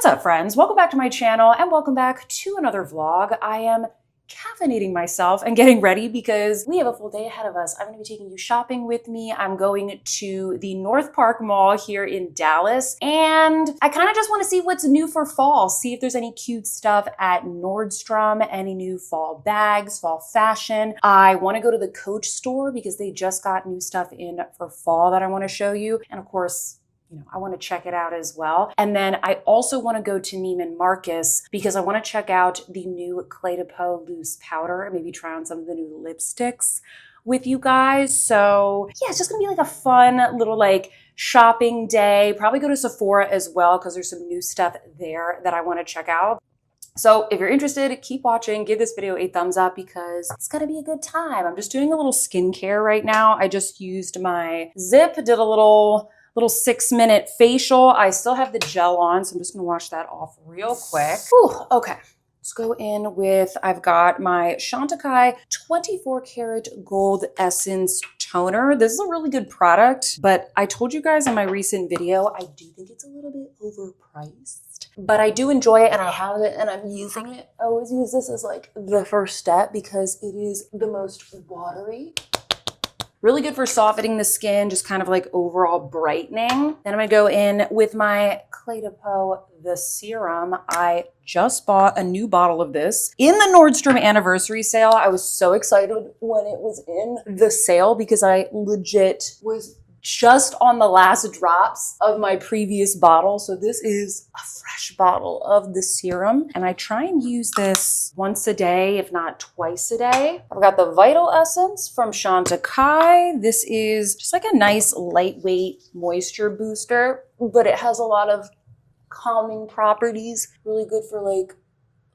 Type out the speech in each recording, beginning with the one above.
up, friends? Welcome back to my channel and welcome back to another vlog. I am caffeinating myself and getting ready because we have a full day ahead of us. I'm going to be taking you shopping with me. I'm going to the Northpark Mall here in Dallas, and I kind of just want to see what's new for fall, see if there's any cute stuff at Nordstrom, any new fall bags, fall fashion. I want to go to the Coach store because they just got new stuff in for fall that I want to show you. And of course, I want to check it out as well. And then I also want to go to Neiman Marcus because I want to check out the new PEAU loose powder and maybe try on some of the new lipsticks with you guys. So yeah, it's just gonna be like a fun little shopping day. Probably go to Sephora as well because there's some new stuff there that I want to check out. So if you're interested, keep watching, give this video a thumbs up because it's gonna be a good time. I'm just doing a little skincare right now. I just used my Zip, did a little 6-minute facial. I still have the gel on, so I'm just gonna wash that off real quick. Whew, okay, let's go in with, I've got my Chantecaille 24 karat gold essence toner. This is a really good product, but I told you guys in my recent video, I do think it's a little bit overpriced, but I do enjoy it and I have it and I'm using it. I always use this as the first step because it is the most watery. Really good for softening the skin, just kind of overall brightening. Then I'm gonna go in with my PEAU, the serum. I just bought a new bottle of this in the Nordstrom anniversary sale. I was so excited when it was in the sale because I legit was just on the last drops of my previous bottle. So this is a fresh bottle of the serum. And I try and use this once a day, if not twice a day. I've got the Vital Essence from Chantecaille. This is just a nice lightweight moisture booster, but it has a lot of calming properties. Really good for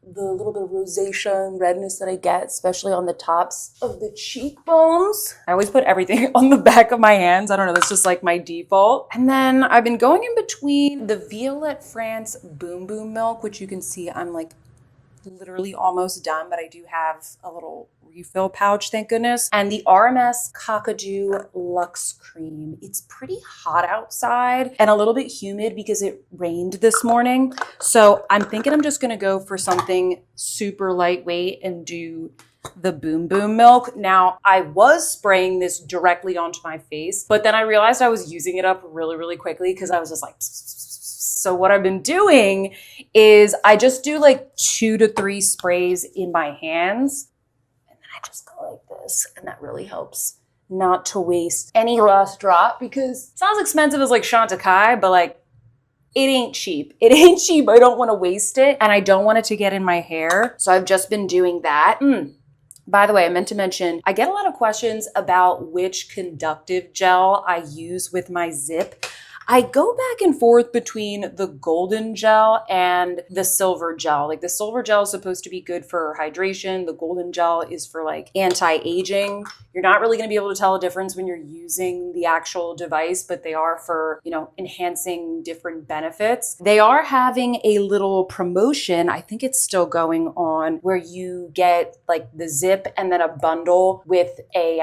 the little bit of rosacea and redness that I get, especially on the tops of the cheekbones. I always put everything on the back of my hands. I don't know, that's just my default. And then I've been going in between the Violette France Boom Boom Milk, which you can see I'm literally almost done, but I do have a little refill pouch, thank goodness. And the RMS Cockadoo Luxe Cream. It's pretty hot outside and a little bit humid because it rained this morning. So I'm thinking I'm just gonna go for something super lightweight and do the Boom Boom Milk. Now, I was spraying this directly onto my face, but then I realized I was using it up really, really quickly because I was just so what I've been doing is I just do 2 to 3 sprays in my hands. And then I just go like this. And that really helps not to waste any last drop because it's not as expensive as Chantecaille, but it ain't cheap. It ain't cheap. I don't want to waste it. And I don't want it to get in my hair. So I've just been doing that. By the way, I meant to mention, I get a lot of questions about which conductive gel I use with my Zip. I go back and forth between the golden gel and the silver gel. The silver gel is supposed to be good for hydration. The golden gel is for anti-aging. You're not really going to be able to tell a difference when you're using the actual device, but they are for, enhancing different benefits. They are having a little promotion. I think it's still going on where you get the Zip and then a bundle with a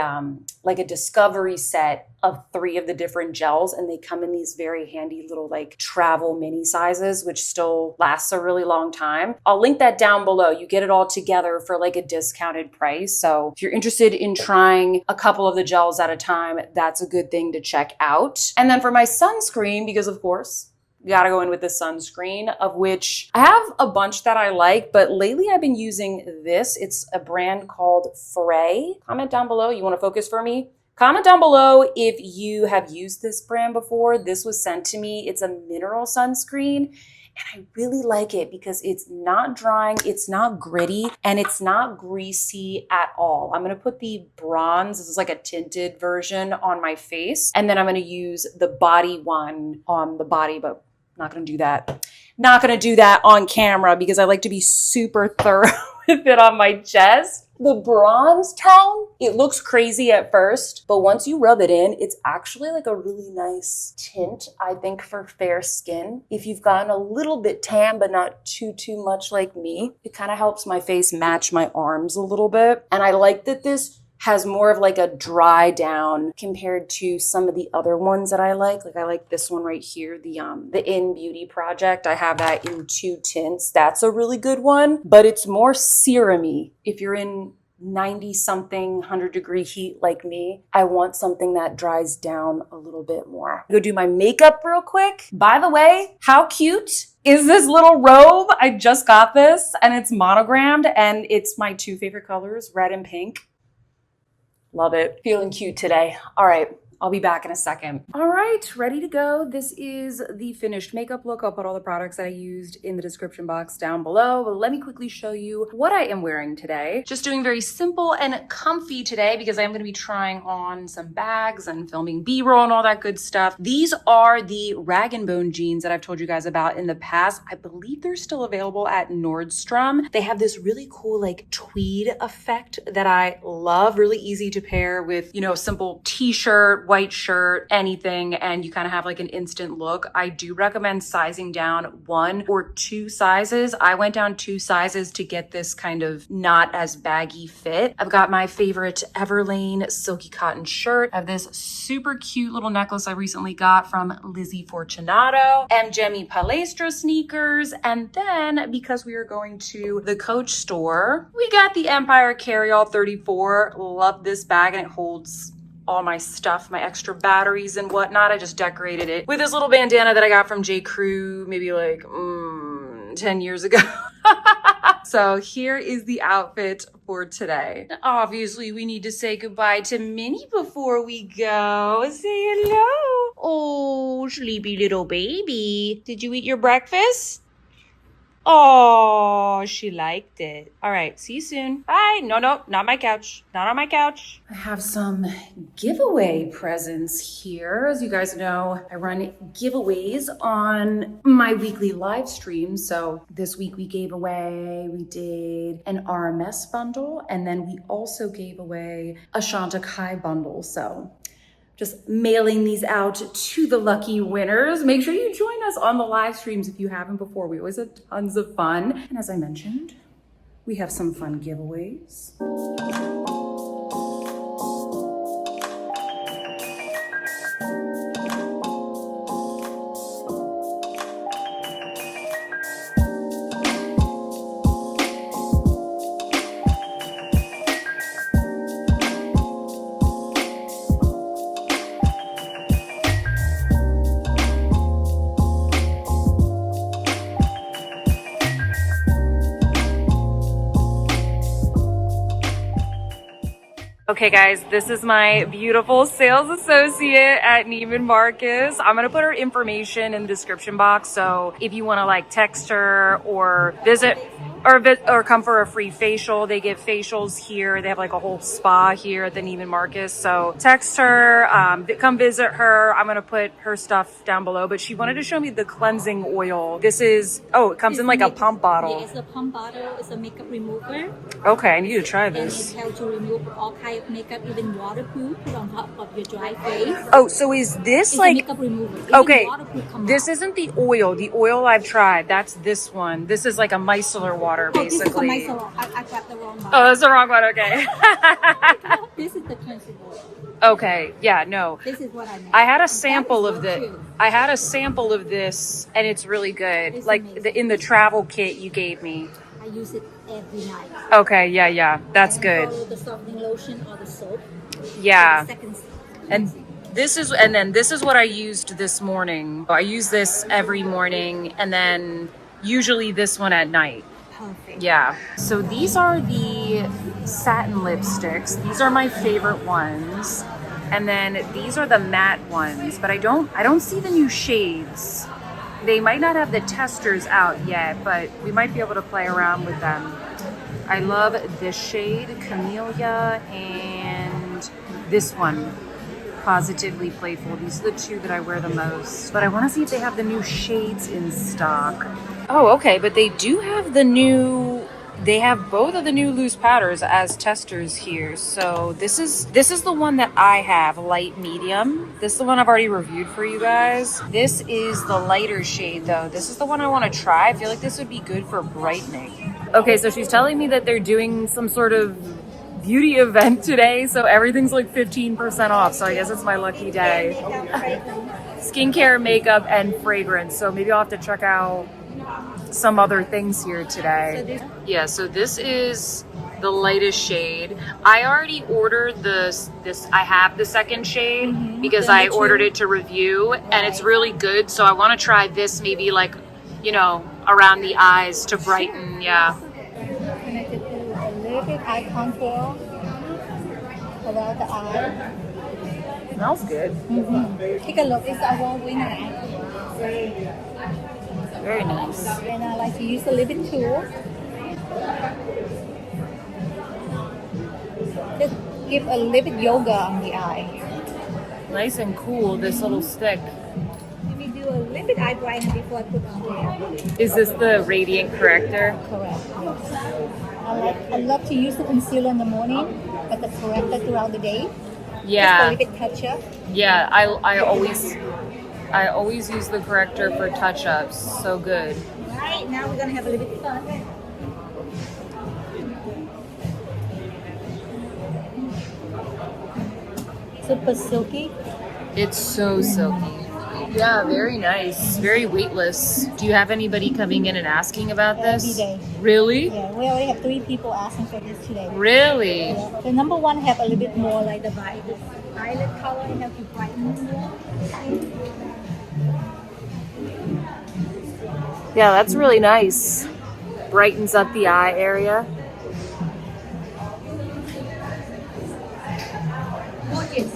discovery set of 3 of the different gels, and they come in these very handy little travel mini sizes, which still lasts a really long time. I'll link that down below. You get it all together for a discounted price. So if you're interested in trying a couple of the gels at a time, that's a good thing to check out. And then for my sunscreen, because of course, you gotta go in with the sunscreen, of which I have a bunch that I like, but lately I've been using this. It's a brand called Frey. Comment down below, you wanna focus for me? Comment down below if you have used this brand before. This was sent to me. It's a mineral sunscreen, and I really like it because it's not drying, it's not gritty, and it's not greasy at all. I'm gonna put the bronze, this is a tinted version, on my face, and then I'm gonna use the body one on the body, but not gonna do that. Not gonna do that on camera because I like to be super thorough with it on my chest. The bronze tone, it looks crazy at first, but once you rub it in, it's actually a really nice tint, I think, for fair skin. If you've gotten a little bit tan, but not too much like me, it kind of helps my face match my arms a little bit. And I like that this has more of like a dry down compared to some of the other ones that I like. Like I like this one right here, the In Beauty Project. I have that in 2 tints. That's a really good one, but it's more serum-y. If you're in 90 something 100-degree heat like me, I want something that dries down a little bit more. Go do my makeup real quick. By the way, how cute is this little robe? I just got this and it's monogrammed and it's my 2 favorite colors, red and pink. Love it. Feeling cute today. All right. I'll be back in a second. All right, ready to go. This is the finished makeup look. I'll put all the products that I used in the description box down below. But let me quickly show you what I am wearing today. Just doing very simple and comfy today because I am going to be trying on some bags and filming B-roll and all that good stuff. These are the Rag & Bone jeans that I've told you guys about in the past. I believe they're still available at Nordstrom. They have this really cool like tweed effect that I love. Really easy to pair with, you know, simple t-shirt, white shirt, anything, and you kind of have like an instant look. I do recommend sizing down 1 or 2 sizes. I went down 2 sizes to get this kind of not as baggy fit. I've got my favorite Everlane silky cotton shirt. I have this super cute little necklace I recently got from Lizzie Fortunato, and Gemmy Palestra sneakers. And then because we are going to the Coach store, we got the Empire Carryall 34. Love this bag and it holds all my stuff, my extra batteries and whatnot. I just decorated it with this little bandana that I got from J. Crew maybe like 10 years ago. So here is the outfit for today. Obviously, we need to say goodbye to Minnie before we go. Say hello. Oh, sleepy little baby. Did you eat your breakfast? Oh, she liked it. All right, see you soon. Bye. No, not my couch. Not on my couch. I have some giveaway presents here. As you guys know, I run giveaways on my weekly live stream. So this week we did an RMS bundle, and then we also gave away a Chantecaille bundle. So just mailing these out to the lucky winners. Make sure you join us on the live streams if you haven't before. We always have tons of fun. And as I mentioned, we have some fun giveaways. Okay guys, this is my beautiful sales associate at Neiman Marcus. I'm gonna put her information in the description box, so if you wanna like text her or visit or come for a free facial, they give facials here. They have like a whole spa here at the Neiman Marcus. So text her, come visit her. I'm gonna put her stuff down below, but she wanted to show me the cleansing oil. This is, oh, it comes in like a pump bottle. Yeah, it's a pump bottle. It's a makeup remover. Okay, I need to try this. And it helps to remove all kind of makeup, even waterproof, put on top of your dry face. Oh, so is this It's like a makeup remover. Even okay? waterproof This isn't the oil. The oil I've tried. That's this one. This is like a micellar water, basically. This is a micellar. I got the wrong one. Oh, that's the wrong one. Okay. This is the cleansing oil. Okay. Yeah. No. This is what I meant. I had a sample That is of so the. true. I had a sample of this, and it's really good. It's like amazing. in the travel kit you gave me. I use it every night. Okay. Yeah. That's And good. follow the softening lotion or the soap. Yeah. Second And this is, and then this is what I used this morning. I use this every morning, and then usually this one at night. perfect. Yeah. So these are the satin lipsticks. These are my favorite ones. And then these are the matte ones, but I don't see the new shades. They might not have the testers out yet, but we might be able to play around with them. I love this shade, Camellia, and this one, Positively Playful. These are the two that I wear the most. But I want to see if they have the new shades in stock. Oh, okay, but they do have the new... They have both of the new loose powders as testers here. So this is the one that I have, light medium. This is the one I've already reviewed for you guys. This is the lighter shade though. This is the one I want to try. I feel like this would be good for brightening. Okay, so she's telling me that they're doing some sort of beauty event today, so everything's like 15% off. So I guess it's my lucky day. Skincare, makeup, and fragrance. So maybe I'll have to check out some other things here today. Yeah, so this is the lightest shade. I already ordered this. I have the second shade because I ordered it to review, and it's really good. So I want to try this maybe like, you know, around the eyes to brighten. Yeah. And I just do a little bit eye contour around the eye. Smells good. Take a look. It's our winner. Very nice. And I like to use a little bit too. Just give a little bit yoga on the eye. Nice and cool, this little stick. Maybe do a little bit eye brightener before I put on there. Is this the radiant corrector? Correct. Yes. I love to use the concealer in the morning, but the corrector throughout the day. Yeah. Just a little bit touch up. Yeah, I always use the corrector for touch-ups. So good. Right, now we're gonna have a little bit of fun. Super silky. It's so silky. Yeah, very nice. Very weightless. Do you have anybody coming in and asking about this? Every day. Really? Yeah, we already have 3 people asking for this today. Really? Yeah. The number one have a little bit more like the violet color and have to brighten more. Yeah, that's really nice. Brightens up the eye area. Gorgeous.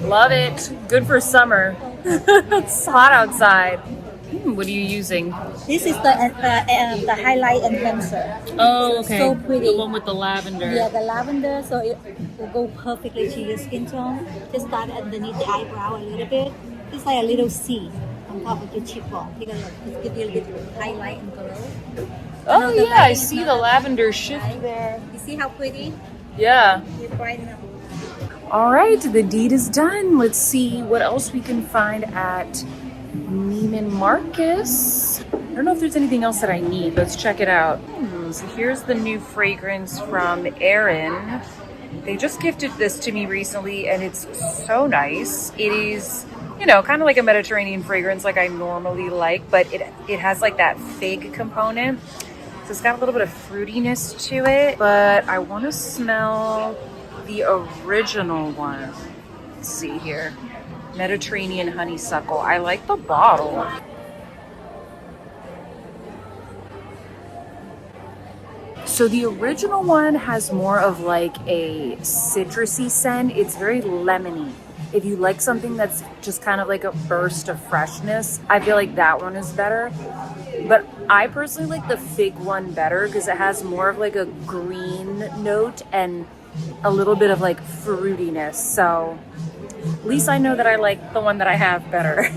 Love it. Good for summer. It's hot outside. What are you using? This is the highlight enhancer. Oh, okay. So pretty. The one with the lavender. Yeah, the lavender, so it will go perfectly to your skin tone. Just start underneath the eyebrow a little bit. It's like a little C on top of your cheekbone. Take a look. Just give you a little bit of highlight and glow. Oh yeah, I see the lavender shift there. You see how pretty? Yeah. You brighten up. All right, the deed is done. Let's see what else we can find at Neiman Marcus. I don't know if there's anything else that I need. Let's check it out. So here's the new fragrance from Erin. They just gifted this to me recently, and it's so nice. It is, you know, kind of like a Mediterranean fragrance like I normally like, but it has like that fig component. So it's got a little bit of fruitiness to it, but I want to smell the original one. Let's see here. Mediterranean honeysuckle. I like the bottle. So the original one has more of like a citrusy scent. It's very lemony. If you like something that's just kind of like a burst of freshness, I feel like that one is better. But I personally like the fig one better because it has more of like a green note and a little bit of like fruitiness. So at least I know that I like the one that I have better.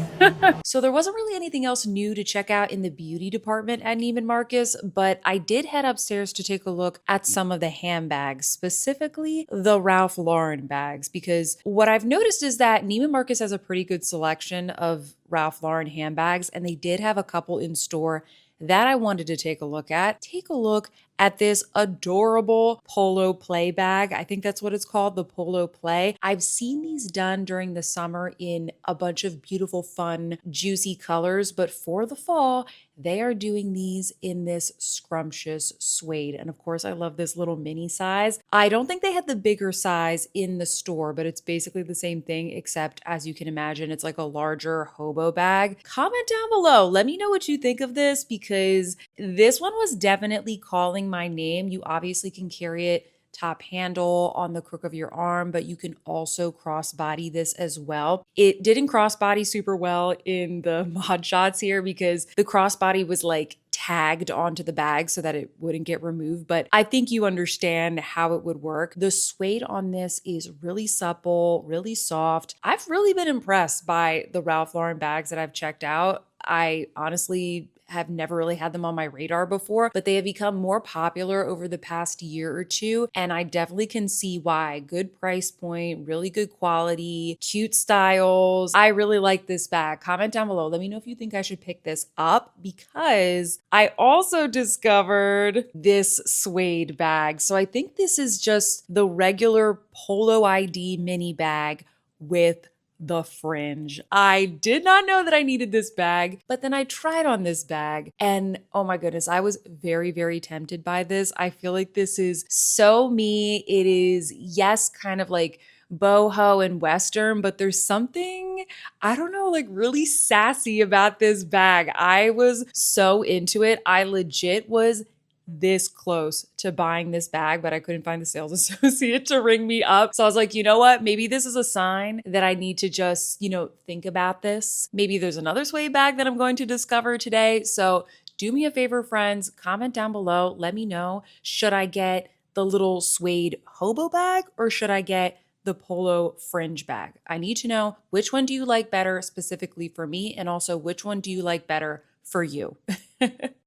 So there wasn't really anything else new to check out in the beauty department at Neiman Marcus, but I did head upstairs to take a look at some of the handbags, specifically the Ralph Lauren bags, because what I've noticed is that Neiman Marcus has a pretty good selection of Ralph Lauren handbags, and they did have a couple in store that I wanted to take a look at. Take a look at this adorable Polo Play bag. I think that's what it's called, the Polo Play. I've seen these done during the summer in a bunch of beautiful, fun, juicy colors, but for the fall, they are doing these in this scrumptious suede. And of course, I love this little mini size. I don't think they had the bigger size in the store, but it's basically the same thing, except as you can imagine, it's like a larger hobo bag. Comment down below. Let me know what you think of this, because this one was definitely calling my name. You obviously can carry it top handle on the crook of your arm, but you can also crossbody this as well. It didn't crossbody super well in the mod shots here because the crossbody was like tagged onto the bag so that it wouldn't get removed, but I think you understand how it would work. The suede on this is really supple, really soft. I've really been impressed by the Ralph Lauren bags that I've checked out. I honestly have never really had them on my radar before, but they have become more popular over the past year or two. And I definitely can see why. Good price point, really good quality, cute styles. I really like this bag. Comment down below. Let me know if you think I should pick this up, because I also discovered this suede bag. So I think this is just the regular Polo ID mini bag with the fringe. I did not know that I needed this bag, but then I tried on this bag and oh my goodness, I was very, very tempted by this. I feel like this is so me. It is, yes, kind of like boho and Western, but there's something, I don't know, like really sassy about this bag. I was so into it. I legit was this close to buying this bag, but I couldn't find the sales associate to ring me up. So I was like, you know what? Maybe this is a sign that I need to just, think about this. Maybe there's another suede bag that I'm going to discover today. So do me a favor, friends, comment down below. Let me know, should I get the little suede hobo bag or should I get the polo fringe bag? I need to know, which one do you like better specifically for me? And also, which one do you like better for you?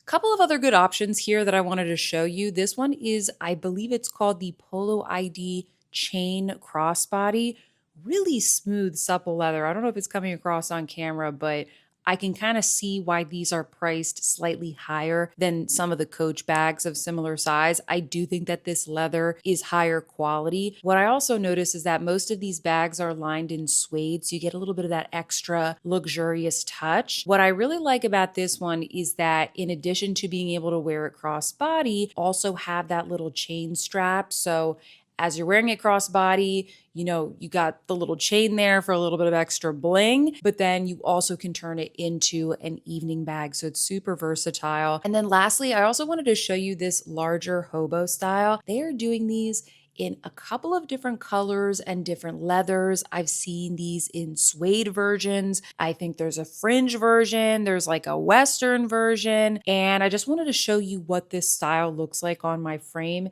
Couple of other good options here that I wanted to show you. This one is, I believe it's called the Polo ID chain crossbody. Really smooth, supple leather. I don't know if it's coming across on camera, but I can kind of see why these are priced slightly higher than some of the Coach bags of similar size. I do think that this leather is higher quality. What I also notice is that most of these bags are lined in suede, so you get a little bit of that extra luxurious touch. What I really like about this one is that in addition to being able to wear it crossbody, also have that little chain strap. So as you're wearing it crossbody, you got the little chain there for a little bit of extra bling, but then you also can turn it into an evening bag. So it's super versatile. And then lastly, I also wanted to show you this larger hobo style. They are doing these in a couple of different colors and different leathers. I've seen these in suede versions. I think there's a fringe version. There's like a Western version. And I just wanted to show you what this style looks like on my frame.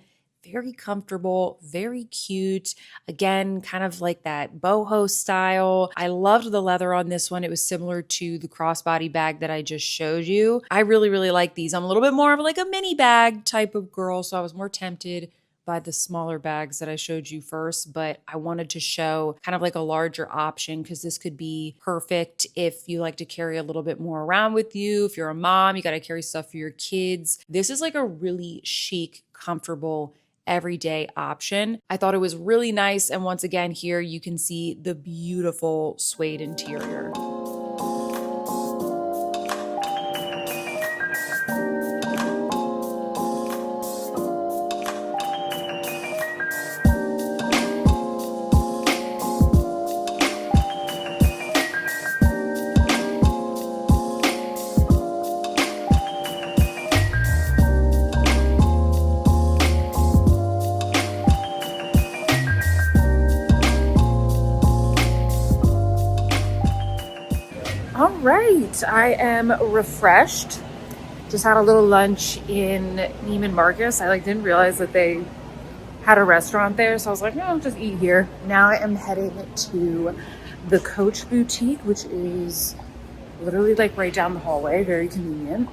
Very comfortable, very cute. Again, kind of like that boho style. I loved the leather on this one. It was similar to the crossbody bag that I just showed you. I really, really like these. I'm a little bit more of like a mini bag type of girl, so I was more tempted by the smaller bags that I showed you first, but I wanted to show kind of like a larger option because this could be perfect if you like to carry a little bit more around with you. If you're a mom, you got to carry stuff for your kids. This is like a really chic, comfortable, everyday option. I thought it was really nice. And once again, here you can see the beautiful suede interior. All right, I am refreshed. Just had a little lunch in Neiman Marcus. I didn't realize that they had a restaurant there, so I was like, no, I'll just eat here. Now I am heading to the Coach boutique, which is literally right down the hallway, very convenient.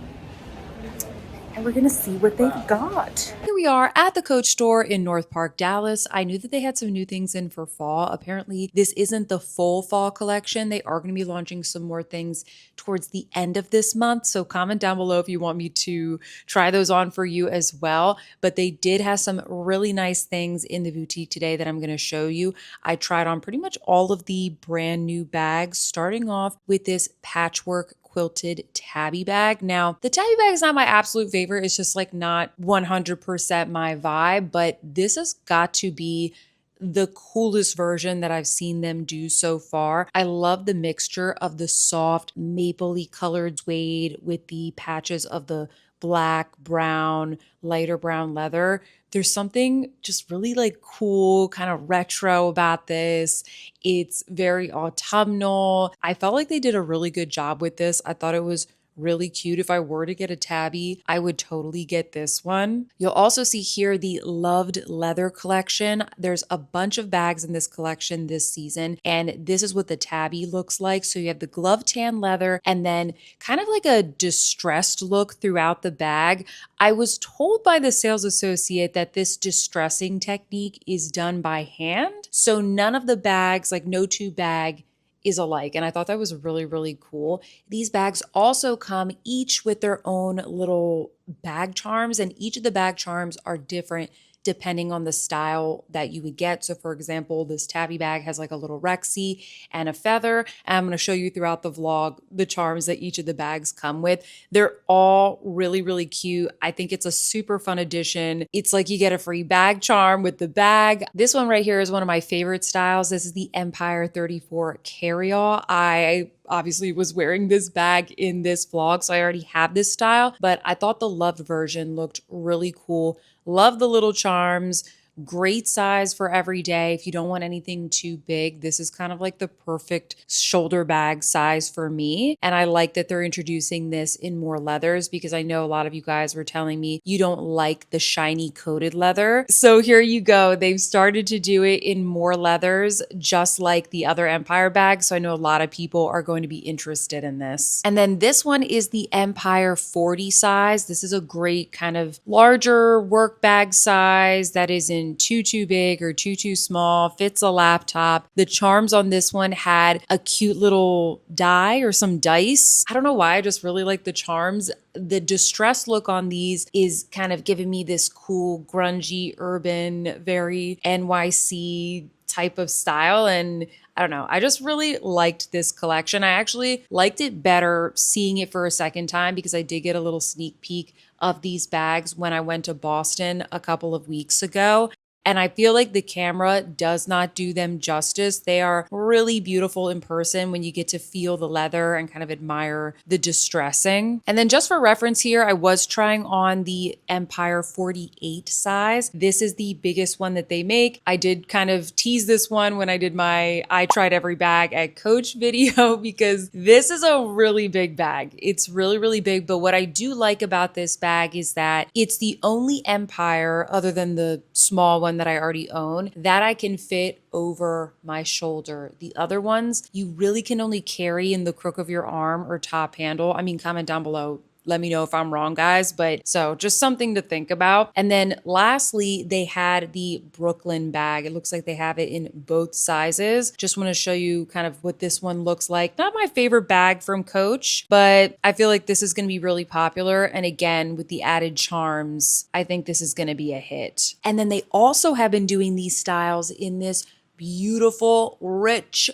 And we're gonna see what they've got. Here we are at the Coach store in Northpark, Dallas. I knew that they had some new things in for fall. Apparently, this isn't the full fall collection. They are gonna be launching some more things towards the end of this month. So comment down below if you want me to try those on for you as well. But they did have some really nice things in the boutique today that I'm gonna show you. I tried on pretty much all of the brand new bags, starting off with this patchwork quilted tabby bag. Now, the tabby bag is not my absolute favorite. It's just not 100% my vibe, but this has got to be the coolest version that I've seen them do so far. I love the mixture of the soft mapley colored suede with the patches of the black, brown, lighter brown leather. There's something just really cool, kind of retro about this. It's very autumnal. I felt like they did a really good job with this. I thought it was really cute. If I were to get a tabby, I would totally get this one. You'll also see here the Loved Leather collection. There's a bunch of bags in this collection this season, and this is what the tabby looks like. So you have the glove tan leather and then kind of like a distressed look throughout the bag. I was told by the sales associate that this distressing technique is done by hand. So none of the bags, like no two bag is alike. And I thought that was really, really cool. These bags also come each with their own little bag charms, and each of the bag charms are different depending on the style that you would get. So for example, this tabby bag has like a little Rexy and a feather. And I'm going to show you throughout the vlog the charms that each of the bags come with. They're all really, really cute. I think it's a super fun addition. It's like you get a free bag charm with the bag. This one right here is one of my favorite styles. This is the Empire 34 Carryall. I obviously was wearing this bag in this vlog, so I already have this style, but I thought the Loved version looked really cool. Love the little charms. Great size for every day. If you don't want anything too big, this is kind of like the perfect shoulder bag size for me. And I like that they're introducing this in more leathers, because I know a lot of you guys were telling me you don't like the shiny coated leather. So here you go. They've started to do it in more leathers, just like the other Empire bags. So I know a lot of people are going to be interested in this. And then this one is the Empire 40 size. This is a great kind of larger work bag size that is in too big or too small, fits a laptop. The charms on this one had a cute little die or some dice. I don't know why, I just really like the charms. The distress look on these is kind of giving me this cool, grungy, urban, very NYC type of style. And I don't know, I just really liked this collection. I actually liked it better seeing it for a second time, because I did get a little sneak peek of these bags when I went to Boston a couple of weeks ago. And I feel like the camera does not do them justice. They are really beautiful in person when you get to feel the leather and kind of admire the distressing. And then just for reference here, I was trying on the Empire 48 size. This is the biggest one that they make. I did kind of tease this one when I did my I tried every bag at Coach video, because this is a really big bag. It's really, really big. But what I do like about this bag is that it's the only Empire, other than the small one that I already own, that I can fit over my shoulder. The other ones, you really can only carry in the crook of your arm or top handle. I mean, comment down below. Let me know if I'm wrong, guys. But so just something to think about. And then lastly, they had the Brooklyn bag. It looks like they have it in both sizes. Just want to show you kind of what this one looks like. Not my favorite bag from Coach, but I feel like this is going to be really popular. And again, with the added charms, I think this is going to be a hit. And then they also have been doing these styles in this beautiful, rich,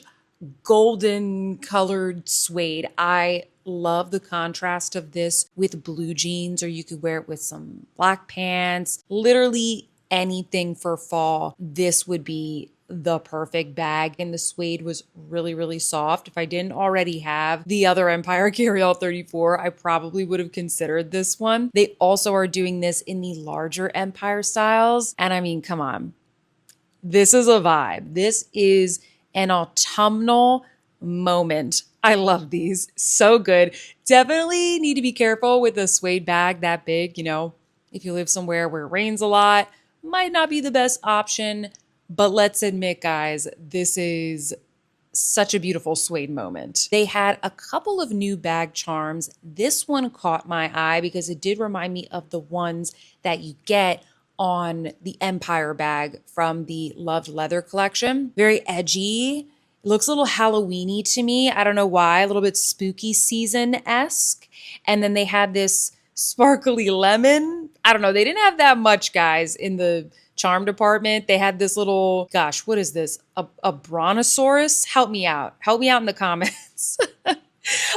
golden colored suede. I love the contrast of this with blue jeans, or you could wear it with some black pants. Literally anything for fall, this would be the perfect bag. And the suede was really, really soft. If I didn't already have the other Empire Carryall 34, I probably would have considered this one. They also are doing this in the larger Empire styles. And I mean, come on. This is a vibe. This is an autumnal moment. I love these. So good. Definitely need to be careful with a suede bag that big. You know, if you live somewhere where it rains a lot, might not be the best option. But let's admit, guys, this is such a beautiful suede moment. They had a couple of new bag charms. This one caught my eye because it did remind me of the ones that you get on the Empire bag from the Loved Leather collection. Very edgy. It looks a little Halloween-y to me. I don't know why. A little bit spooky season-esque. And then they had this sparkly lemon. I don't know. They didn't have that much, guys, in the charm department. They had this little, gosh, what is this? A brontosaurus? Help me out. Help me out in the comments.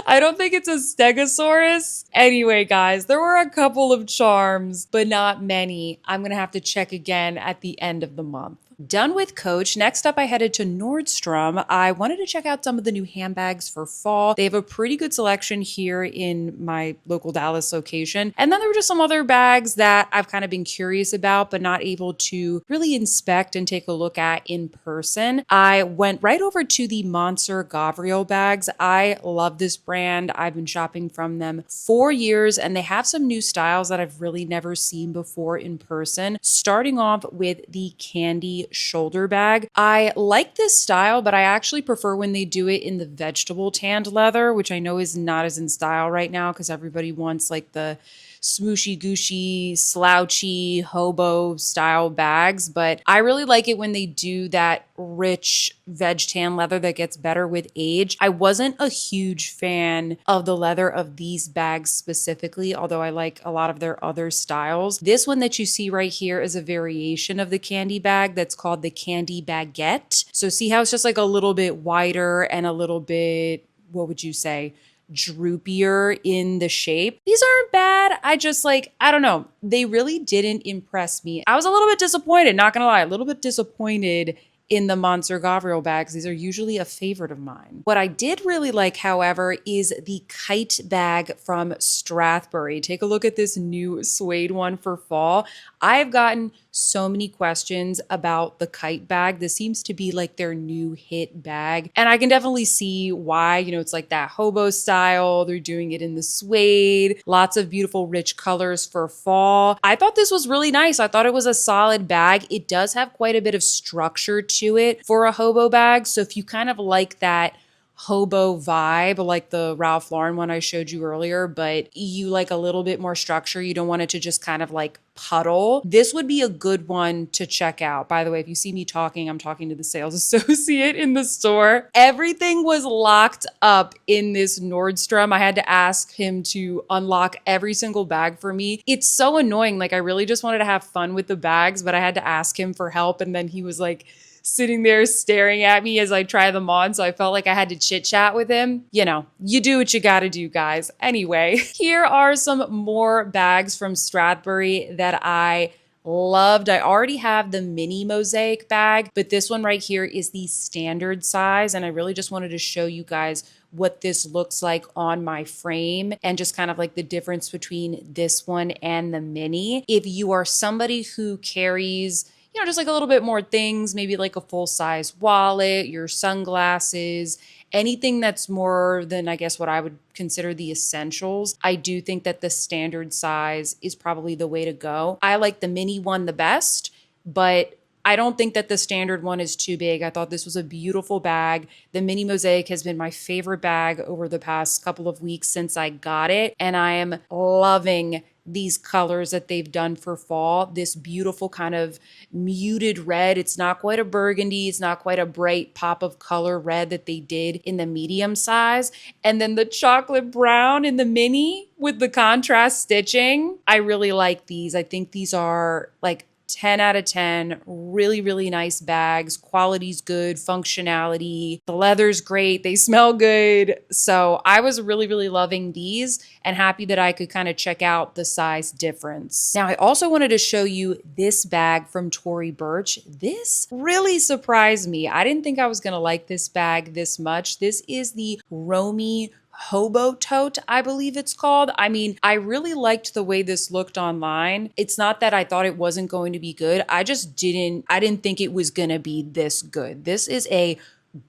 I don't think it's a stegosaurus. Anyway, guys, there were a couple of charms, but not many. I'm going to have to check again at the end of the month. Done with Coach. Next up, I headed to Nordstrom. I wanted to check out some of the new handbags for fall. They have a pretty good selection here in my local Dallas location. And then there were just some other bags that I've kind of been curious about, but not able to really inspect and take a look at in person. I went right over to the Monsieur Gabriel bags. I love this brand. I've been shopping from them for years, and they have some new styles that I've really never seen before in person. Starting off with the candy shoulder bag. I like this style, but I actually prefer when they do it in the vegetable tanned leather, which I know is not as in style right now because everybody wants like the smooshy, gooshy, slouchy, hobo style bags. But I really like it when they do that rich veg tan leather that gets better with age. I wasn't a huge fan of the leather of these bags specifically, although I like a lot of their other styles. This one that you see right here is a variation of the candy bag that's called the candy baguette. So see how it's just like a little bit wider and a little bit, what would you say, droopier in the shape. These aren't bad. I just I don't know. They really didn't impress me. I was a little bit disappointed, not gonna lie, a little bit disappointed in the Monsieur Gabriel bags. These are usually a favorite of mine. What I did really like, however, is the kite bag from Strathbury. Take a look at this new suede one for fall. I've gotten so many questions about the kite bag. This seems to be like their new hit bag. And I can definitely see why, it's like that hobo style. They're doing it in the suede, lots of beautiful rich colors for fall. I thought this was really nice. I thought it was a solid bag. It does have quite a bit of structure to it for a hobo bag. So if you kind of like that hobo vibe, like the Ralph Lauren one I showed you earlier, but you like a little bit more structure, you don't want it to just kind of like puddle, this would be a good one to check out. By the way, if you see me talking, I'm talking to the sales associate in the store. Everything was locked up in this Nordstrom. I had to ask him to unlock every single bag for me. It's so annoying. Like I really just wanted to have fun with the bags, but I had to ask him for help. And then he was like sitting there staring at me as I try them on. So I felt like I had to chit chat with him. You do what you got to do, guys. Anyway, here are some more bags from Strathbury that I loved. I already have the mini mosaic bag, but this one right here is the standard size. And I really just wanted to show you guys what this looks like on my frame and just kind of like the difference between this one and the mini. If you are somebody who carries just like a little bit more things, maybe like a full-size wallet, your sunglasses, anything that's more than, I guess, what I would consider the essentials, I do think that the standard size is probably the way to go. I like the mini one the best, but I don't think that the standard one is too big. I thought this was a beautiful bag. The mini mosaic has been my favorite bag over the past couple of weeks since I got it, and I am loving these colors that they've done for fall. This beautiful kind of muted red. It's not quite a burgundy. It's not quite a bright pop of color red that they did in the medium size. And then the chocolate brown in the mini with the contrast stitching. I really like these. I think these are like 10 out of 10, really, really nice bags. Quality's good, functionality, the leather's great, they smell good. So I was really, really loving these and happy that I could kind of check out the size difference. Now, I also wanted to show you this bag from Tory Burch. This really surprised me. I didn't think I was gonna like this bag this much. This is the Romy Hobo Tote, I believe it's called. I mean, I really liked the way this looked online. It's not that I thought it wasn't going to be good. I didn't think it was gonna be this good. This is a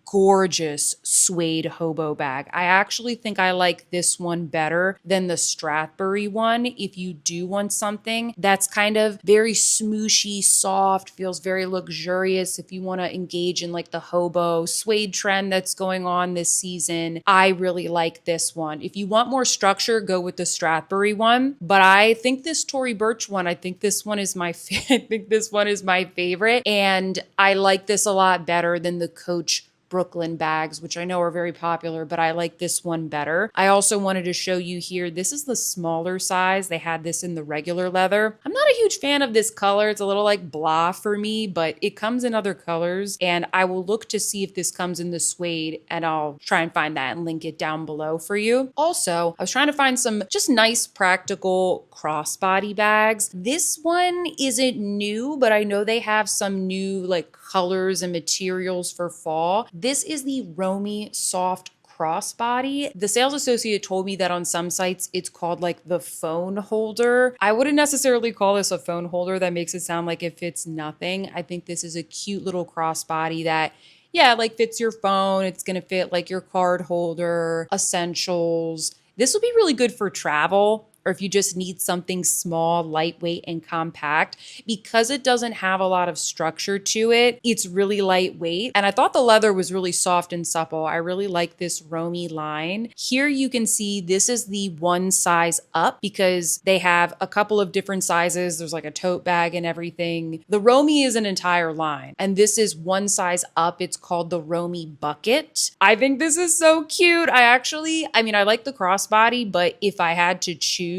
gorgeous suede hobo bag. I actually think I like this one better than the Strathbury one. If you do want something that's kind of very smooshy, soft, feels very luxurious, if you want to engage in like the hobo suede trend that's going on this season, I really like this one. If you want more structure, go with the Strathbury one. But I think this Tory Burch one, I think this one is my favorite, and I like this a lot better than the Coach Brooklyn bags, which I know are very popular, but I like this one better. I also wanted to show you here, this is the smaller size. They had this in the regular leather. I'm not a huge fan of this color. It's a little like blah for me, but it comes in other colors, and I will look to see if this comes in the suede, and I'll try and find that and link it down below for you. Also, I was trying to find some just nice practical crossbody bags. This one isn't new, but I know they have some new like colors and materials for fall. This is the Romy Soft crossbody. The sales associate told me that on some sites it's called like the phone holder. I wouldn't necessarily call this a phone holder. That makes it sound like it fits nothing. I think this is a cute little crossbody that, yeah, like fits your phone. It's gonna fit like your card holder, essentials. This will be really good for travel, or if you just need something small, lightweight, and compact. Because it doesn't have a lot of structure to it, it's really lightweight. And I thought the leather was really soft and supple. I really like this Romy line. Here you can see this is the one size up because they have a couple of different sizes. There's like a tote bag and everything. The Romy is an entire line, and this is one size up. It's called the Romy Bucket. I think this is so cute. I like the crossbody, but if I had to choose,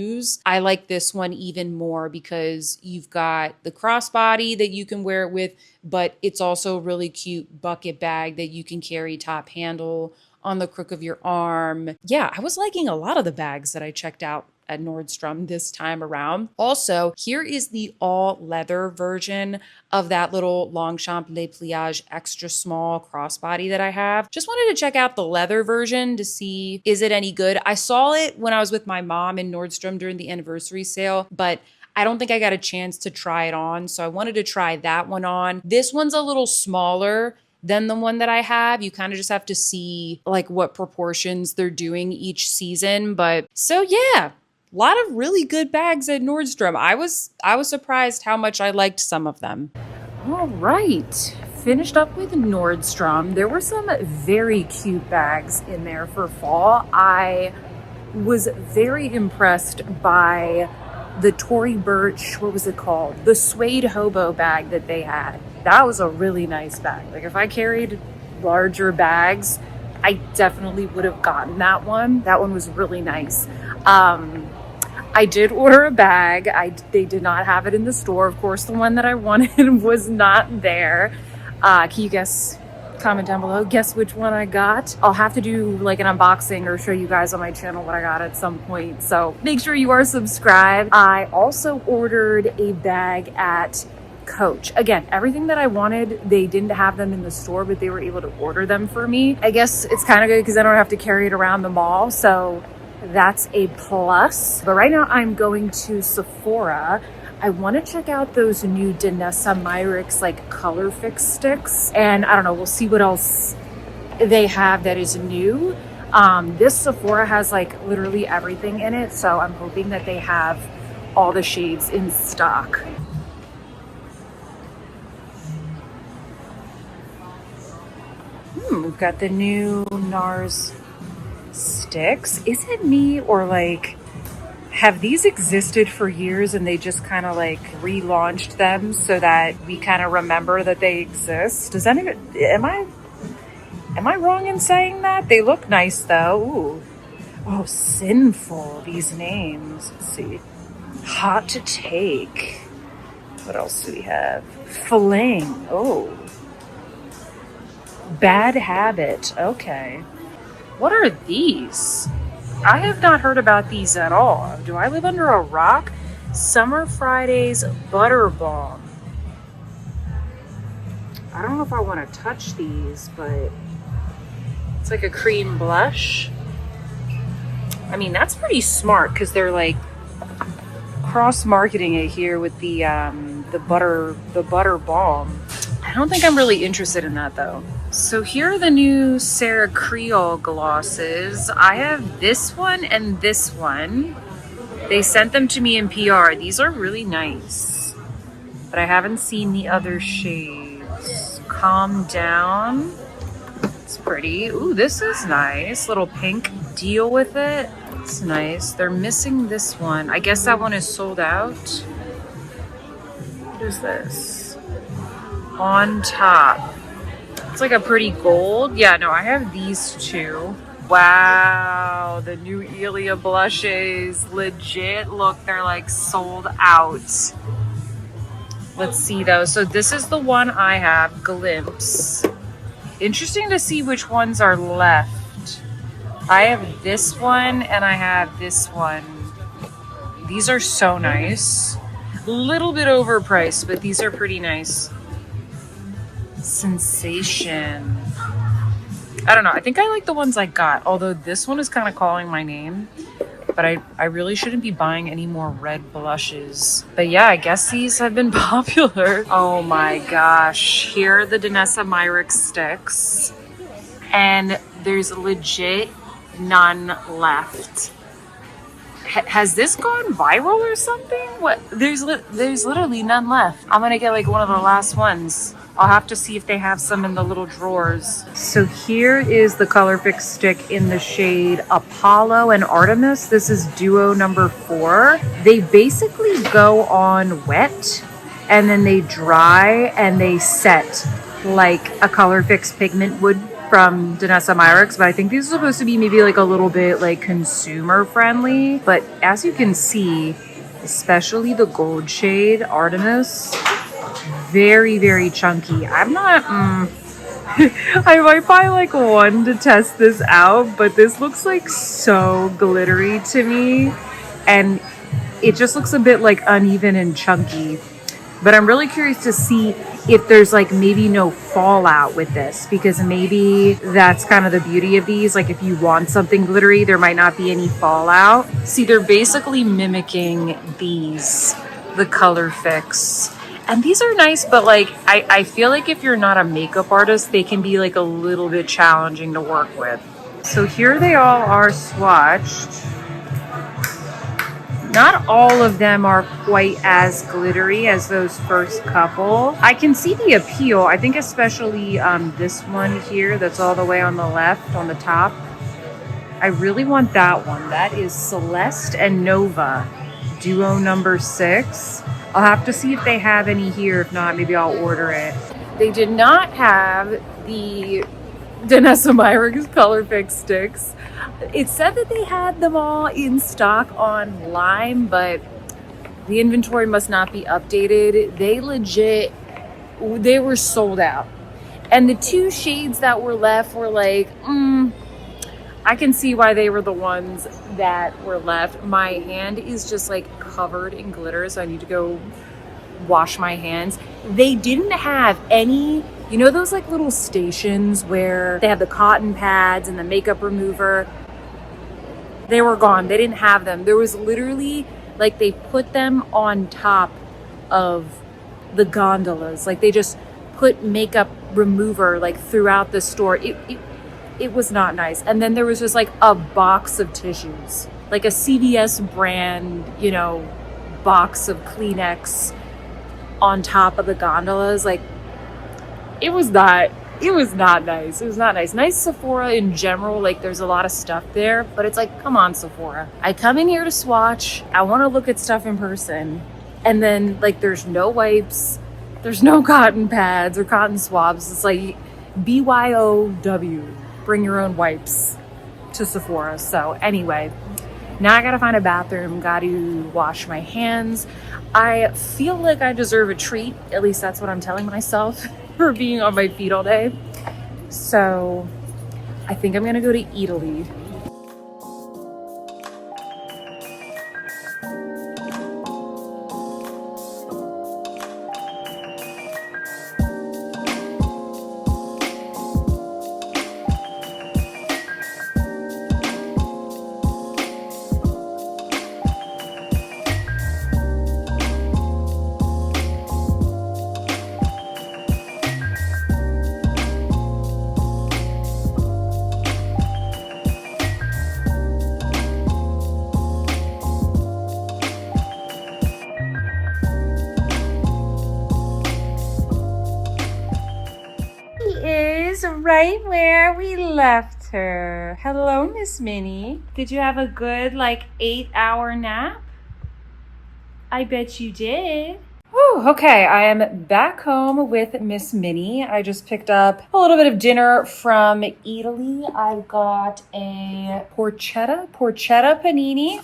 I like this one even more because you've got the crossbody that you can wear it with, but it's also a really cute bucket bag that you can carry top handle on the crook of your arm. Yeah, I was liking a lot of the bags that I checked out at Nordstrom this time around. Also, here is the all leather version of that little Longchamp Le Pliage extra small crossbody that I have. Just wanted to check out the leather version to see, is it any good? I saw it when I was with my mom in Nordstrom during the anniversary sale, but I don't think I got a chance to try it on. So I wanted to try that one on. This one's a little smaller than the one that I have. You kind of just have to see like what proportions they're doing each season. But so yeah, a lot of really good bags at Nordstrom. I was surprised how much I liked some of them. All right, finished up with Nordstrom. There were some very cute bags in there for fall. I was very impressed by the Tory Burch, what was it called? The suede hobo bag that they had. That was a really nice bag. Like if I carried larger bags, I definitely would have gotten that one. That one was really nice. I did order a bag. They did not have it in the store. Of course, the one that I wanted was not there. Can you guess? Comment down below. Guess which one I got. I'll have to do like an unboxing or show you guys on my channel what I got at some point. So make sure you are subscribed. I also ordered a bag at Coach. Again, everything that I wanted, they didn't have them in the store, but they were able to order them for me. I guess it's kind of good because I don't have to carry it around the mall. So that's a plus. But right now I'm going to Sephora. I want to check out those new Danessa Myricks like color fix sticks. And I don't know, we'll see what else they have that is new. This Sephora has like literally everything in it. So I'm hoping that they have all the shades in stock. We've got the new NARS sticks. Is it me or like, have these existed for years and they just kind of like relaunched them so that we kind of remember that they exist? Am I wrong in saying that? They look nice though. Ooh. Oh, sinful, these names. Let's see. Hot to Take. What else do we have? Fling. Oh. Bad Habit. Okay. What are these? I have not heard about these at all. Do I live under a rock? Summer Fridays Butter Balm. I don't know if I want to touch these, but it's like a cream blush. I mean, that's pretty smart because they're like cross-marketing it here with the butter balm. I don't think I'm really interested in that though. So here are the new Sarah Creole glosses. I have this one and this one. They sent them to me in PR. These are really nice, but I haven't seen the other shades. Calm Down. It's pretty. Ooh, this is nice. Little pink deal with it. It's nice. They're missing this one. I guess that one is sold out. What is this? On Top. It's like a pretty gold. Yeah, no, I have these two. Wow, the new Elia blushes. Legit, look, they're like sold out. Let's see though. So this is the one I have, Glimpse. Interesting to see which ones are left. I have this one and I have this one. These are so nice. A little bit overpriced, but these are pretty nice. Sensation. I don't know. I think I like the ones I got, although this one is kind of calling my name. But I really shouldn't be buying any more red blushes. But yeah, I guess these have been popular. Oh my gosh. Here are the Danessa Myricks sticks. And there's legit none left. Has this gone viral or something? What? There's literally none left. I'm gonna get like one of the last ones. I'll have to see if they have some in the little drawers. So here is the Color Fix stick in the shade Apollo and Artemis. This is duo number 4. They basically go on wet and then they dry and they set like a Color Fix pigment would from Danessa Myricks, but I think these are supposed to be maybe like a little bit like consumer friendly. But as you can see, especially the gold shade Artemis, very, very chunky. I'm not, I might buy like one to test this out, but this looks like so glittery to me. And it just looks a bit like uneven and chunky. But I'm really curious to see if there's like maybe no fallout with this, because maybe that's kind of the beauty of these. Like if you want something glittery, there might not be any fallout. See, they're basically mimicking these, the Color Fix. And these are nice, but like I feel like if you're not a makeup artist, they can be like a little bit challenging to work with. So here they all are swatched. Not all of them are quite as glittery as those first couple. I can see the appeal. I think especially this one here that's all the way on the left, on the top. I really want that one. That is Celeste and Nova, duo number 6. I'll have to see if they have any here. If not, maybe I'll order it. They did not have the Danessa Myricks Color Fix sticks. It said that they had them all in stock online, but the inventory must not be updated. They were sold out. And the 2 shades that were left were like, I can see why they were the ones that were left. My hand is just like covered in glitter, so I need to go wash my hands. They didn't have any, you know, those like little stations where they have the cotton pads and the makeup remover. They were gone. They didn't have them. There was literally like they put them on top of the gondolas. Like they just put makeup remover like throughout the store. It was not nice. And then there was just like a box of tissues, like a CVS brand, you know, box of Kleenex on top of the gondolas. Like it was not nice. It was not nice. Nice Sephora in general, like there's a lot of stuff there, but it's like, come on, Sephora. I come in here to swatch. I want to look at stuff in person. And then like there's no wipes. There's no cotton pads or cotton swabs. It's like BYOW. Bring your own wipes to Sephora. So anyway, now I gotta find a bathroom, gotta wash my hands. I feel like I deserve a treat. At least that's what I'm telling myself for being on my feet all day. So I think I'm gonna go to Italy. Right where we left her. Hello, Miss Minnie. Did you have a good like 8-hour nap? I bet you did. Whew. Whew, okay, I am back home with Miss Minnie. I just picked up a little bit of dinner from Italy. I've got a porchetta panini.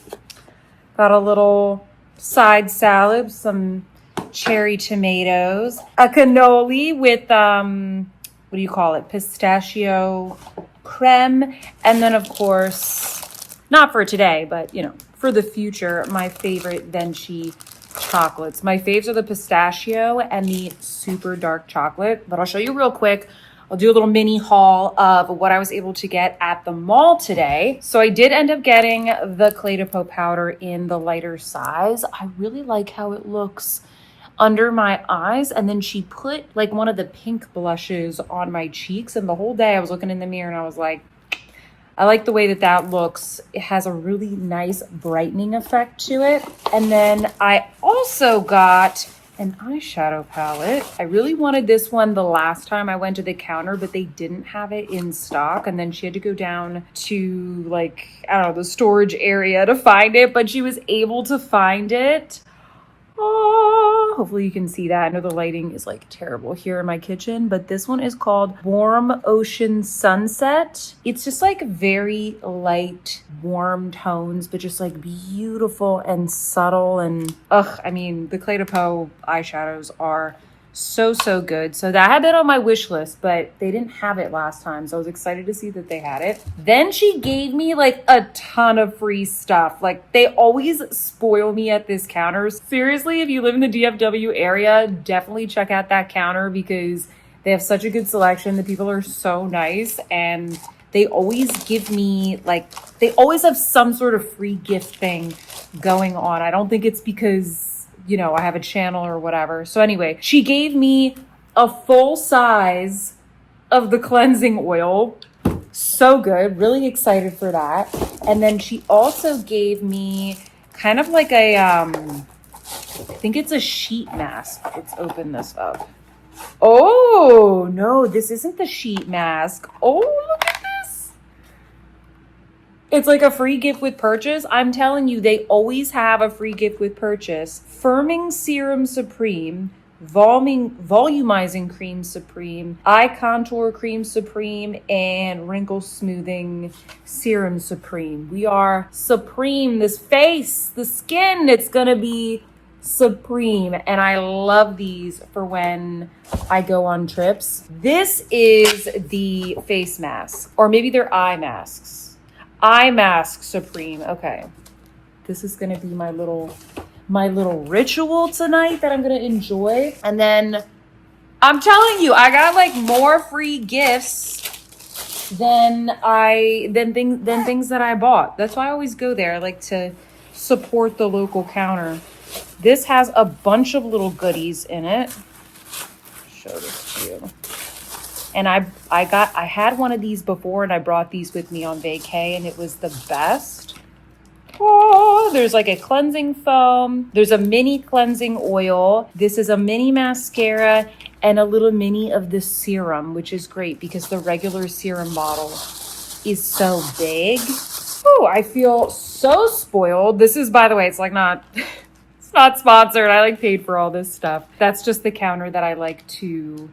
Got a little side salad, some cherry tomatoes, a cannoli with what do you call it? Pistachio creme, and then of course, not for today, but you know, for the future, my favorite Venchi chocolates. My faves are the pistachio and the super dark chocolate, but I'll show you real quick. I'll do a little mini haul of what I was able to get at the mall today. So I did end up getting the Clé de Peau powder in the lighter size. I really like how it looks under my eyes, and then she put like one of the pink blushes on my cheeks, and the whole day I was looking in the mirror and I was like, I like the way that that looks. It has a really nice brightening effect to it. And then I also got an eyeshadow palette. I really wanted this one the last time I went to the counter, but they didn't have it in stock. And then she had to go down to like, I don't know, the storage area to find it, but she was able to find it. Oh, hopefully you can see that. I know the lighting is like terrible here in my kitchen, but this one is called Warm Ocean Sunset. It's just like very light, warm tones, but just like beautiful and subtle. And I mean, the Clé de Peau eyeshadows are so good. So that had been on my wish list, but they didn't have it last time, so I was excited to see that they had it. Then she gave me like a ton of free stuff. Like they always spoil me at this counter. Seriously, if you live in the DFW area, definitely check out that counter because they have such a good selection. The people are so nice, and they always give me like, they always have some sort of free gift thing going on. I don't think it's because, you know, I have a channel or whatever. So anyway, she gave me a full size of the cleansing oil. So good. Really excited for that. And then she also gave me kind of like a, I think it's a sheet mask. Let's open this up. Oh, no, this isn't the sheet mask. Oh, look at this. It's like a free gift with purchase. I'm telling you, they always have a free gift with purchase. Firming Serum Supreme, Volumizing Cream Supreme, Eye Contour Cream Supreme, and Wrinkle Smoothing Serum Supreme. We are supreme. This face, the skin, it's gonna be supreme. And I love these for when I go on trips. This is the face mask, or maybe they're eye masks. Eye mask supreme. Okay, this is gonna be my little ritual tonight that I'm gonna enjoy. And then I'm telling you, I got like more free gifts than things that I bought. That's why I always go there. I like to support the local counter. This has a bunch of little goodies in it. Show this to you. And I had one of these before, and I brought these with me on vacay, and it was the best. Oh, there's like a cleansing foam. There's a mini cleansing oil. This is a mini mascara and a little mini of the serum, which is great because the regular serum bottle is so big. Oh, I feel so spoiled. This is, by the way, it's like not, it's not sponsored. I like paid for all this stuff. That's just the counter that I like to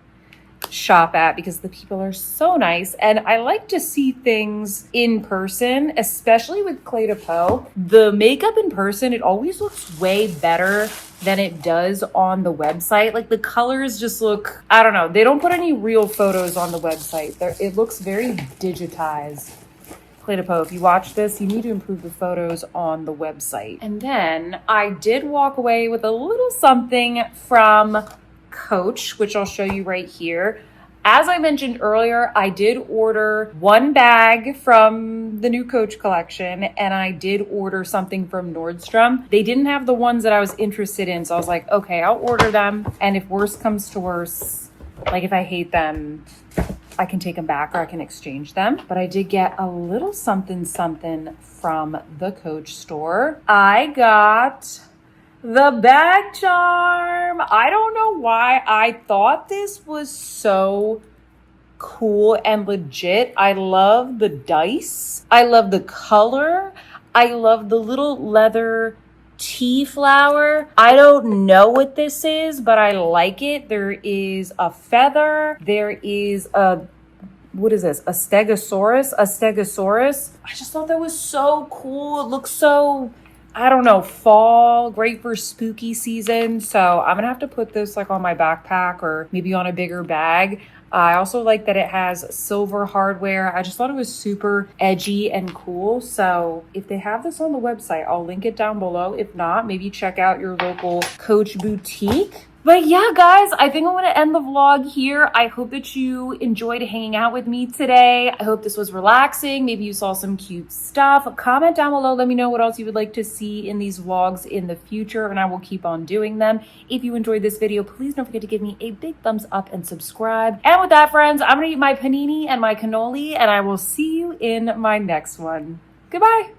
shop at because the people are so nice, and I like to see things in person, especially with Clé de Peau. The makeup in person, it always looks way better than it does on the website. Like the colors just look, I don't know, they don't put any real photos on the website. It looks very digitized. Clé de Peau, if you watch this, you need to improve the photos on the website. And then I did walk away with a little something from Coach, which I'll show you right here. As I mentioned earlier, I did order one bag from the new Coach collection, and I did order something from Nordstrom. They didn't have the ones that I was interested in, so I was like, okay, I'll order them, and if worse comes to worse, like if I hate them, I can take them back or I can exchange them. But I did get a little something from the Coach store. I got the bag charm. I don't know why I thought this was so cool and legit. I love the dice. I love the color. I love the little leather tea flower. I don't know what this is, but I like it. There is a feather. There is a, what is this? A stegosaurus? A stegosaurus. I just thought that was so cool. It looks so, I don't know, fall, great for spooky season. So I'm gonna have to put this like on my backpack or maybe on a bigger bag. I also like that it has silver hardware. I just thought it was super edgy and cool. So if they have this on the website, I'll link it down below. If not, maybe check out your local Coach boutique. But yeah, guys, I think I'm going to end the vlog here. I hope that you enjoyed hanging out with me today. I hope this was relaxing. Maybe you saw some cute stuff. Comment down below. Let me know what else you would like to see in these vlogs in the future, and I will keep on doing them. If you enjoyed this video, please don't forget to give me a big thumbs up and subscribe. And with that, friends, I'm going to eat my panini and my cannoli, and I will see you in my next one. Goodbye.